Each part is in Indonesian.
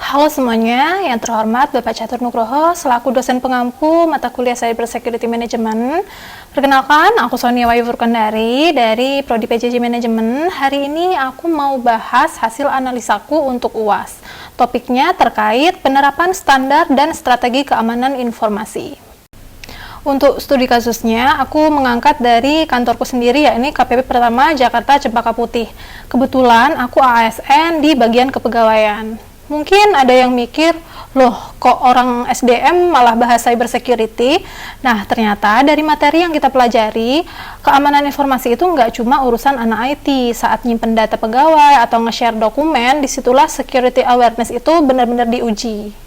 Halo semuanya, yang terhormat Bapak Catur Nugroho selaku dosen pengampu mata kuliah Cyber Security Management. Perkenalkan, aku Sonia Wayu Furkandari dari Prodi PJJ Manajemen. Hari ini aku mau bahas hasil analisaku untuk UAS. Topiknya terkait penerapan standar dan strategi keamanan informasi. Untuk studi kasusnya, aku mengangkat dari kantorku sendiri, yakni KPP Pertama Jakarta Cempaka Putih. Kebetulan aku ASN di bagian kepegawaian. Mungkin ada yang mikir, loh kok orang SDM malah bahas cyber security? Nah, ternyata dari materi yang kita pelajari, keamanan informasi itu nggak cuma urusan anak IT. Saat nyimpen data pegawai atau nge-share dokumen, disitulah security awareness itu benar-benar diuji.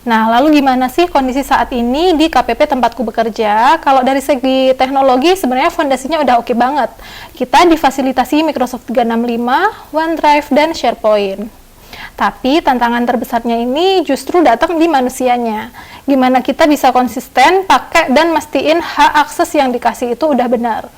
Nah, lalu gimana sih kondisi saat ini di KPP tempatku bekerja? Kalau dari segi teknologi, sebenarnya fondasinya udah oke banget. Kita difasilitasi Microsoft 365, OneDrive, dan SharePoint. Tapi tantangan terbesarnya ini justru datang di manusianya. Gimana kita bisa konsisten pakai dan mastiin hak akses yang dikasih itu udah benar.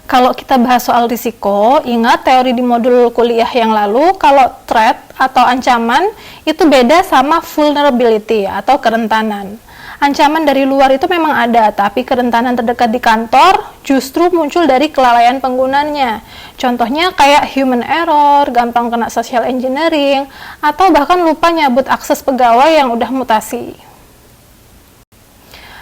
Kalau kita bahas soal risiko, ingat teori di modul kuliah yang lalu, kalau threat atau ancaman itu beda sama vulnerability atau kerentanan. Ancaman dari luar itu memang ada, tapi kerentanan terdekat di kantor justru muncul dari kelalaian penggunanya. Contohnya kayak human error, gampang kena social engineering, atau bahkan lupa nyabut akses pegawai yang udah mutasi.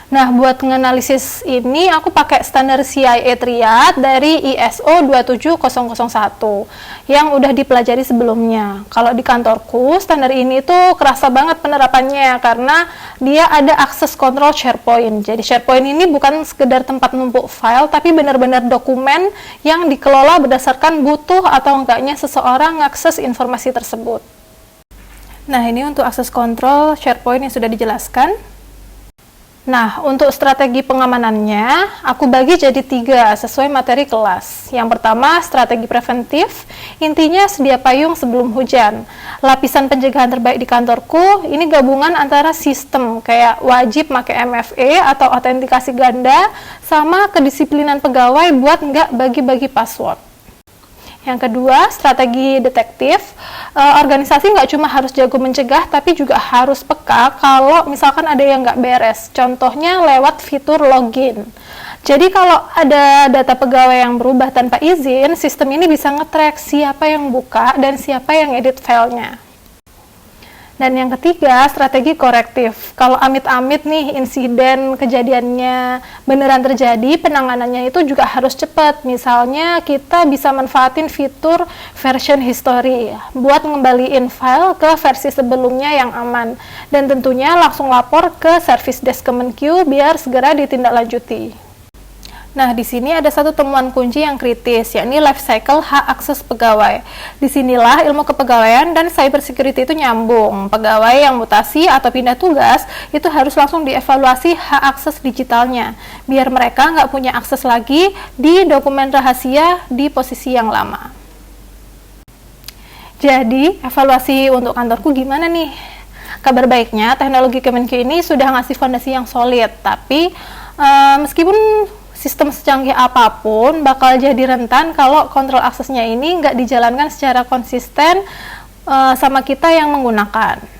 Nah, buat menganalisis ini aku pakai standar CIA Triad dari ISO 27001 yang udah dipelajari sebelumnya. Kalau di kantorku, standar ini tuh kerasa banget penerapannya karena dia ada akses kontrol SharePoint. Jadi SharePoint ini bukan sekedar tempat numpuk file, tapi benar-benar dokumen yang dikelola berdasarkan butuh atau enggaknya seseorang mengakses informasi tersebut. Nah, ini untuk akses kontrol SharePoint yang sudah dijelaskan. Nah, untuk strategi pengamanannya, aku bagi jadi 3 sesuai materi kelas. Yang pertama, strategi preventif, intinya sedia payung sebelum hujan. Lapisan pencegahan terbaik di kantorku, ini gabungan antara sistem, kayak wajib pakai MFA atau autentikasi ganda, sama kedisiplinan pegawai buat nggak bagi-bagi password. Yang kedua, strategi detektif. Organisasi nggak cuma harus jago mencegah, tapi juga harus peka kalau misalkan ada yang nggak beres. Contohnya lewat fitur login. Jadi kalau ada data pegawai yang berubah tanpa izin, sistem ini bisa nge-track siapa yang buka dan siapa yang edit filenya. Dan yang ketiga, strategi korektif. Kalau amit-amit nih insiden kejadiannya beneran terjadi, penanganannya itu juga harus cepat. Misalnya kita bisa manfaatin fitur version history buat ngembaliin file ke versi sebelumnya yang aman. Dan tentunya langsung lapor ke service desk Kemenq biar segera ditindaklanjuti. Nah, di sini ada satu temuan kunci yang kritis, yakni life cycle hak akses pegawai. Disinilah ilmu kepegawaian dan cyber security itu nyambung. Pegawai yang mutasi atau pindah tugas itu harus langsung dievaluasi hak akses digitalnya, biar mereka nggak punya akses lagi di dokumen rahasia di posisi yang lama. Jadi, evaluasi untuk kantorku gimana nih? Kabar baiknya, teknologi Kemenq ini sudah ngasih fondasi yang solid, tapi meskipun sistem secanggih apapun bakal jadi rentan kalau kontrol aksesnya ini nggak dijalankan secara konsisten sama kita yang menggunakan.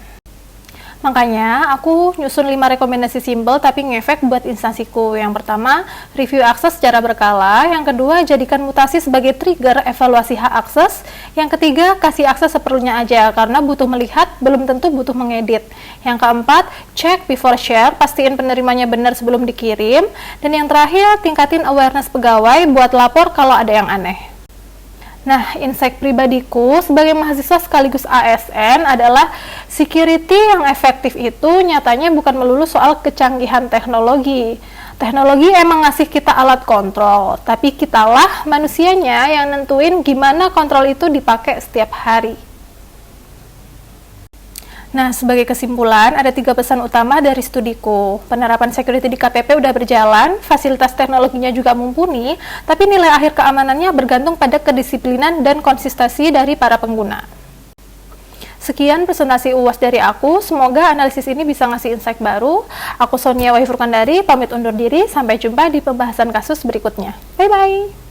Makanya aku nyusun 5 rekomendasi simpel tapi ngefek buat instansiku. Yang pertama, review akses secara berkala. Yang kedua, jadikan mutasi sebagai trigger evaluasi hak akses. Yang ketiga, kasih akses seperlunya aja karena butuh melihat, belum tentu butuh mengedit. Yang keempat, check before share, pastiin penerimanya benar sebelum dikirim. Dan yang terakhir, tingkatin awareness pegawai buat lapor kalau ada yang aneh. Nah, insight pribadiku sebagai mahasiswa sekaligus ASN adalah security yang efektif itu nyatanya bukan melulu soal kecanggihan teknologi. Teknologi emang ngasih kita alat kontrol, tapi kitalah manusianya yang nentuin gimana kontrol itu dipakai setiap hari. Nah, sebagai kesimpulan, ada 3 pesan utama dari studiku. Penerapan security di KPP udah berjalan, fasilitas teknologinya juga mumpuni, tapi nilai akhir keamanannya bergantung pada kedisiplinan dan konsistensi dari para pengguna. Sekian presentasi UAS dari aku, semoga analisis ini bisa ngasih insight baru. Aku Sonia Wayu Furkandari, pamit undur diri, sampai jumpa di pembahasan kasus berikutnya. Bye-bye!